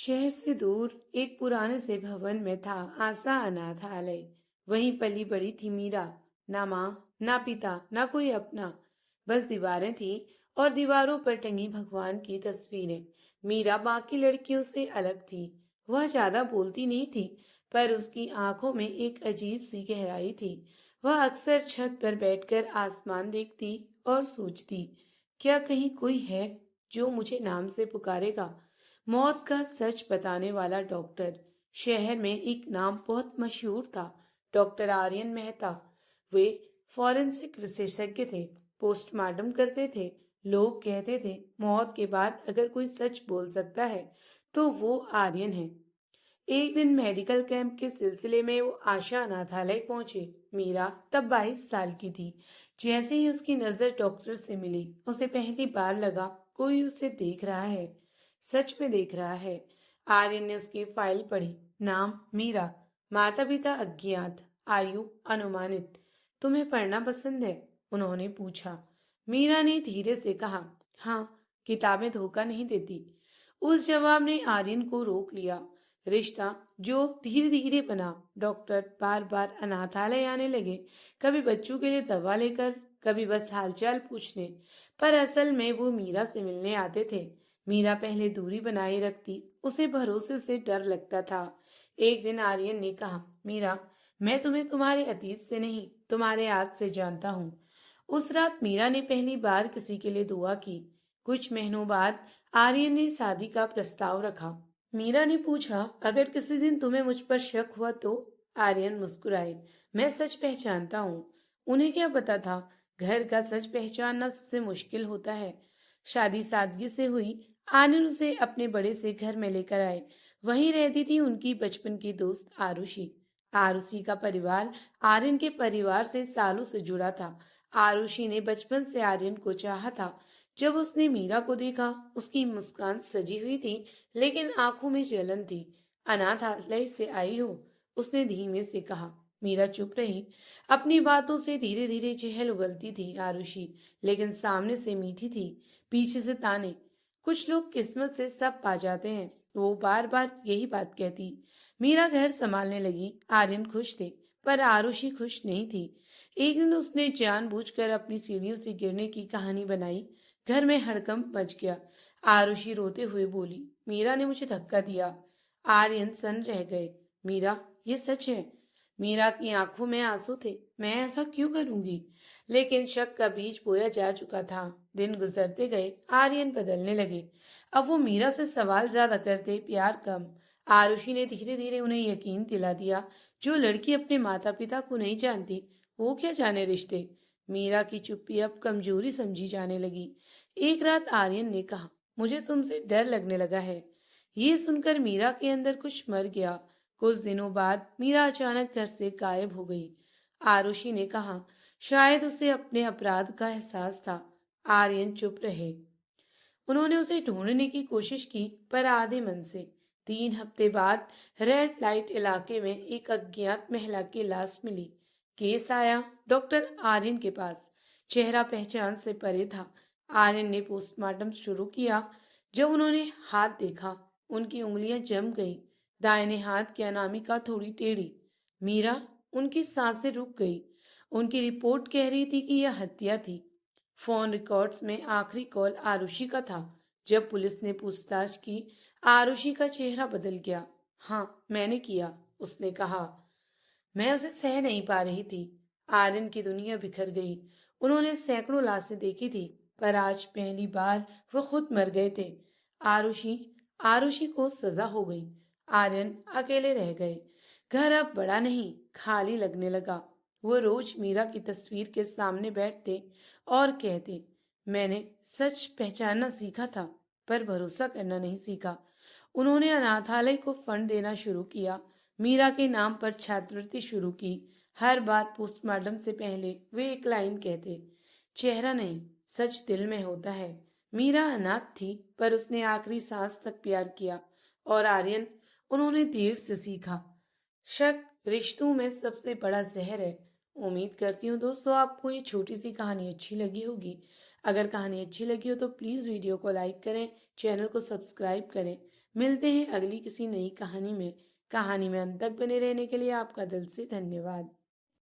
शहर से दूर एक पुराने से भवन में था आशा अनाथालय। वहीं पली बड़ी थी मीरा। ना माँ, ना पिता, ना कोई अपना। बस दीवारें थी और दीवारों पर टंगी भगवान की तस्वीरें। मीरा बाकी लड़कियों से अलग थी। वह ज्यादा बोलती नहीं थी, पर उसकी आंखों में एक अजीब सी गहराई थी। वह अक्सर छत पर बैठकर आसमान देखती और सोचती, क्या कहीं कोई है जो मुझे नाम से पुकारेगा। मौत का सच बताने वाला डॉक्टर। शहर में एक नाम बहुत मशहूर था, डॉक्टर आर्यन मेहता। वे फॉरेंसिक विशेषज्ञ थे, पोस्टमार्टम करते थे। लोग कहते थे मौत के बाद अगर कोई सच बोल सकता है तो वो आर्यन है। एक दिन मेडिकल कैंप के सिलसिले में वो आशा अनाथालय पहुंचे। मीरा तब 22 साल की थी। जैसे ही उसकी नजर डॉक्टर से मिली, उसे पहली बार लगा कोई उसे देख रहा है, सच में देख रहा है। आर्यन ने उसकी फाइल पढ़ी। नाम मीरा, माता पिता अज्ञात, आयु अनुमानित। तुम्हें पढ़ना पसंद है? उन्होंने पूछा। मीरा ने धीरे से कहा, हाँ, किताबें धोखा नहीं देती। उस जवाब ने आर्यन को रोक लिया। रिश्ता जो धीरे धीरे बना। डॉक्टर बार बार अनाथालय आने लगे, कभी बच्चों के लिए दवा लेकर, कभी बस हालचाल पूछने। पर असल में वो मीरा से मिलने आते थे। मीरा पहले दूरी बनाए रखती, उसे भरोसे से डर लगता था। एक दिन आर्यन ने कहा, मीरा, मैं तुम्हें तुम्हारे अतीत से नहीं, तुम्हारे आज से जानता हूँ। उस रात मीरा ने पहली बार किसी के लिए दुआ की। कुछ महीनों बाद आर्यन ने शादी का प्रस्ताव रखा। मीरा ने पूछा, अगर किसी दिन तुम्हें मुझ पर शक हुआ तो? आर्यन मुस्कुराए, मैं सच पहचानता हूँ। उन्हें क्या पता था, घर का सच पहचानना सबसे मुश्किल होता है। शादी सादगी से हुई। आर्यन उसे अपने बड़े से घर में लेकर आए। वहीं रहती थी उनकी बचपन की दोस्त आरुषि। आरुषि का परिवार आर्यन के परिवार से सालों से जुड़ा था। आरुषि ने बचपन से आर्यन को चाहा था। जब उसने मीरा को देखा, उसकी मुस्कान सजी हुई थी, लेकिन आंखों में जलन थी। अनाथालय से आई हो? उसने धीमे से कहा। मीरा चुप रही। अपनी बातों से धीरे धीरे चहल उगलती थी आरुषि, लेकिन सामने से मीठी थी, पीछे से ताने। कुछ लोग किस्मत से सब पा जाते हैं, वो बार बार यही बात कहती। मीरा घर संभालने लगी। आर्यन खुश थे, पर आरुषि खुश नहीं थी। एक दिन उसने जानबूझकर अपनी सीढ़ियों से गिरने की कहानी बनाई। घर में हड़कंप मच गया। आरुषि रोते हुए बोली, मीरा ने मुझे धक्का दिया। आर्यन सन रह गए। मीरा, ये सच है? मीरा की आंखों में आंसू थे। मैं ऐसा क्यों करूंगी? लेकिन शक का बीज बोया जा चुका था। दिन गुजरते गए, आर्यन बदलने लगे। अब वो मीरा से सवाल ज्यादा करते, प्यार कम। आरुषि ने धीरे धीरे उन्हें यकीन दिला दिया, जो लड़की अपने माता पिता को नहीं जानती, वो क्या जाने रिश्ते। मीरा की चुप्पी अब कमजोरी समझी जाने लगी। एक रात आर्यन ने कहा, मुझे तुमसे डर लगने लगा है। ये सुनकर मीरा के अंदर कुछ मर गया। कुछ दिनों बाद मीरा अचानक घर से गायब हो गई। आरुषि ने कहा, शायद उसे अपने अपराध का एहसास था। आर्यन चुप रहे। उन्होंने उसे ढूंढने की कोशिश की, पर आधे मन से। 3 हफ्ते बाद रेड लाइट इलाके में एक अज्ञात महिला की लाश मिली। केस आया डॉक्टर आर्यन के पास। चेहरा पहचान से परे था। आर्यन ने पोस्टमार्टम शुरू किया। जब उन्होंने हाथ देखा, उनकी उंगलियां जम गईं। दाहिने हाथ की अनामिका थोड़ी टेढ़ी। मीरा, उनकी सांसें रुक गई। उनकी रिपोर्ट कह रही थी कि यह हत्या थी। फोन रिकॉर्ड्स में आखिरी कॉल आरुषि का था। जब पुलिस ने पूछताछ की, आरुषि का चेहरा बदल गया। हाँ, मैंने किया, उसने कहा। मैं उसे सह नहीं पा रही थी। आर्यन की दुनिया बिखर गई। उन्होंने सैकड़ों लाशें देखी थी, पर आज पहली बार वो खुद मर गए थे। आरुषि आरुषि को सजा हो गई। आर्यन अकेले रह गए। घर अब बड़ा नहीं, खाली लगने लगा। वो रोज मीरा की तस्वीर के सामने बैठते और कहते, मैंने सच पहचानना सीखा था, पर भरोसा करना नहीं सीखा। उन्होंने अनाथालय को फंड देना शुरू किया। मीरा के नाम पर छात्रवृत्ति शुरू की। हर बार पोस्टमार्टम से पहले वे एक लाइन कहते, चेहरा नहीं, सच दिल में होता है। मीरा अनाथ थी, पर उसने आखिरी सांस तक प्यार किया। और आर्यन, उन्होंने देर से सीखा, शक रिश्तों में सबसे बड़ा जहर है। उम्मीद करती हूँ दोस्तों आपको ये छोटी सी कहानी अच्छी लगी होगी। अगर कहानी अच्छी लगी हो तो प्लीज़ वीडियो को लाइक करें, चैनल को सब्सक्राइब करें। मिलते हैं अगली किसी नई कहानी में। कहानी में अंत तक बने रहने के लिए आपका दिल से धन्यवाद।